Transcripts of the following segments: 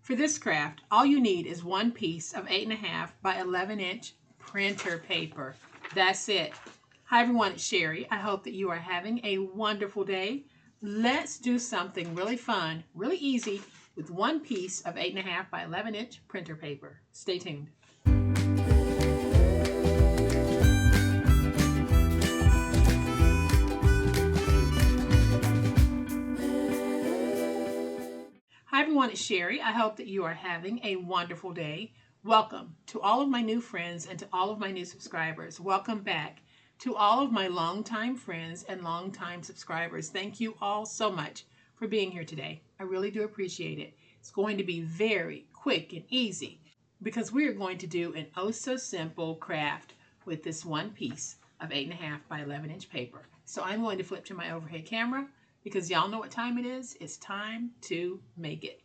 For this craft, all you need is one piece of 8.5 by 11-inch printer paper. That's it. Hi everyone, it's Sherry. I hope that you are having a wonderful day. Let's do something really fun, really easy with one piece of 8.5 by 11-inch printer paper. Stay tuned. Hi everyone, it's Sherry. I hope that you are having a wonderful day. Welcome to all of my new friends and to all of my new subscribers. Welcome back to all of my longtime friends and longtime subscribers. Thank you all so much for being here today. I really do appreciate it. It's going to be very quick and easy because we are going to do an oh so simple craft with this one piece of 8.5 by 11-inch paper. So I'm going to flip to my overhead camera because y'all know what time it is. It's time to make it.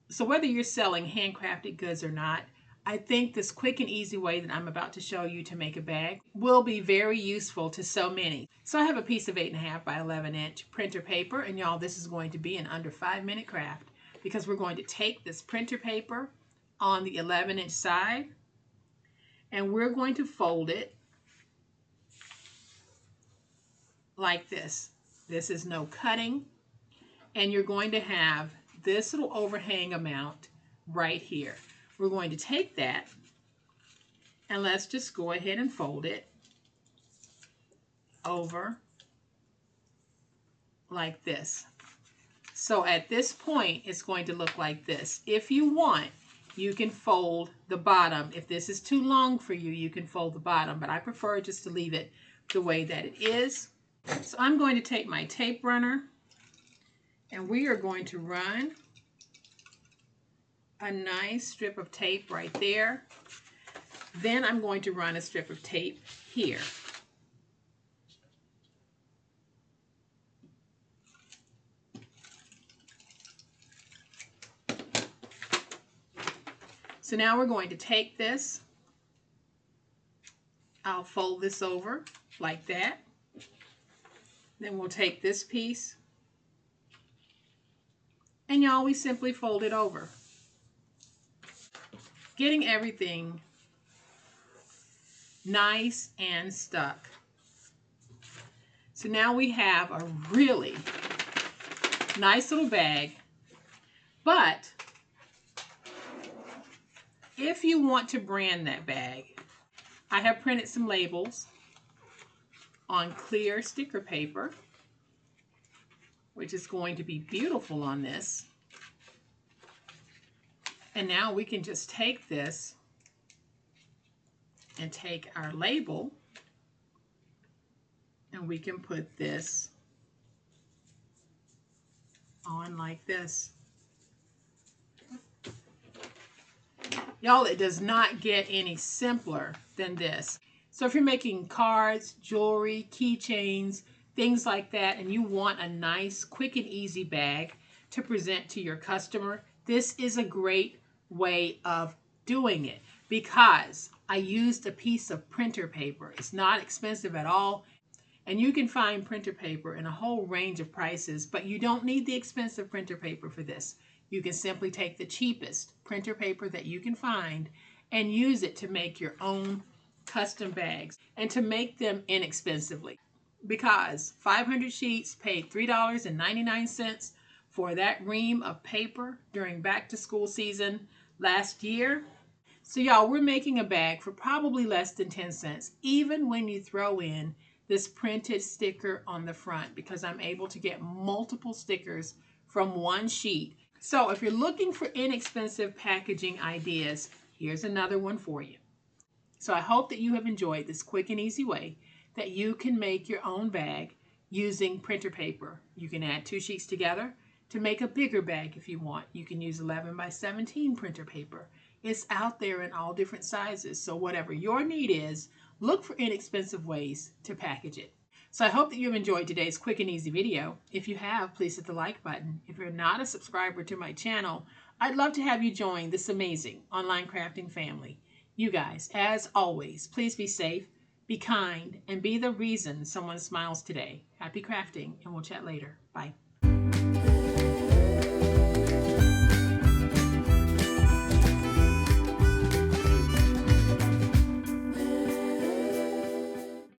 So whether you're selling handcrafted goods or not, I think this quick and easy way that I'm about to show you to make a bag will be very useful to so many. So I have a piece of 8.5 by 11-inch printer paper, and y'all, this is going to be an under 5-minute craft because we're going to take this printer paper on the 11-inch side and we're going to fold it like this. This is no cutting, and you're going to have this little overhang amount right here. We're going to take that and let's just go ahead and fold it over like this. So at this point, it's going to look like this. If you want, you can fold the bottom. If this is too long for you, you can fold the bottom, but I prefer just to leave it the way that it is. So I'm going to take my tape runner and we are going to run a nice strip of tape right there. Then I'm going to run a strip of tape here. So now we're going to take this. I'll fold this over like that. Then we'll take this piece and y'all, we simply fold it over, getting everything nice and stuck. So now we have a really nice little bag, but if you want to brand that bag, I have printed some labels on clear sticker paper, which is going to be beautiful on this. And now we can just take this and take our label and we can put this on like this. Y'all, it does not get any simpler than this. So if you're making cards, jewelry, keychains, things like that, and you want a nice, quick and easy bag to present to your customer, this is a great way of doing it because I used a piece of printer paper. It's not expensive at all, and you can find printer paper in a whole range of prices, but you don't need the expensive printer paper for this. You can simply take the cheapest printer paper that you can find and use it to make your own custom bags and to make them inexpensively, because 500 sheets paid $3.99 for that ream of paper during back to school season last year. So y'all, we're making a bag for probably less than 10 cents, even when you throw in this printed sticker on the front, because I'm able to get multiple stickers from one sheet. So if you're looking for inexpensive packaging ideas, here's another one for you. So I hope that you have enjoyed this quick and easy way that you can make your own bag using printer paper. You can add 2 sheets together to make a bigger bag if you want. You can use 11 by 17 printer paper. It's out there in all different sizes. So whatever your need is, look for inexpensive ways to package it. So I hope that you've enjoyed today's quick and easy video. If you have, please hit the like button. If you're not a subscriber to my channel, I'd love to have you join this amazing online crafting family. You guys, as always, please be safe, be kind, and be the reason someone smiles today. Happy crafting, and we'll chat later. Bye.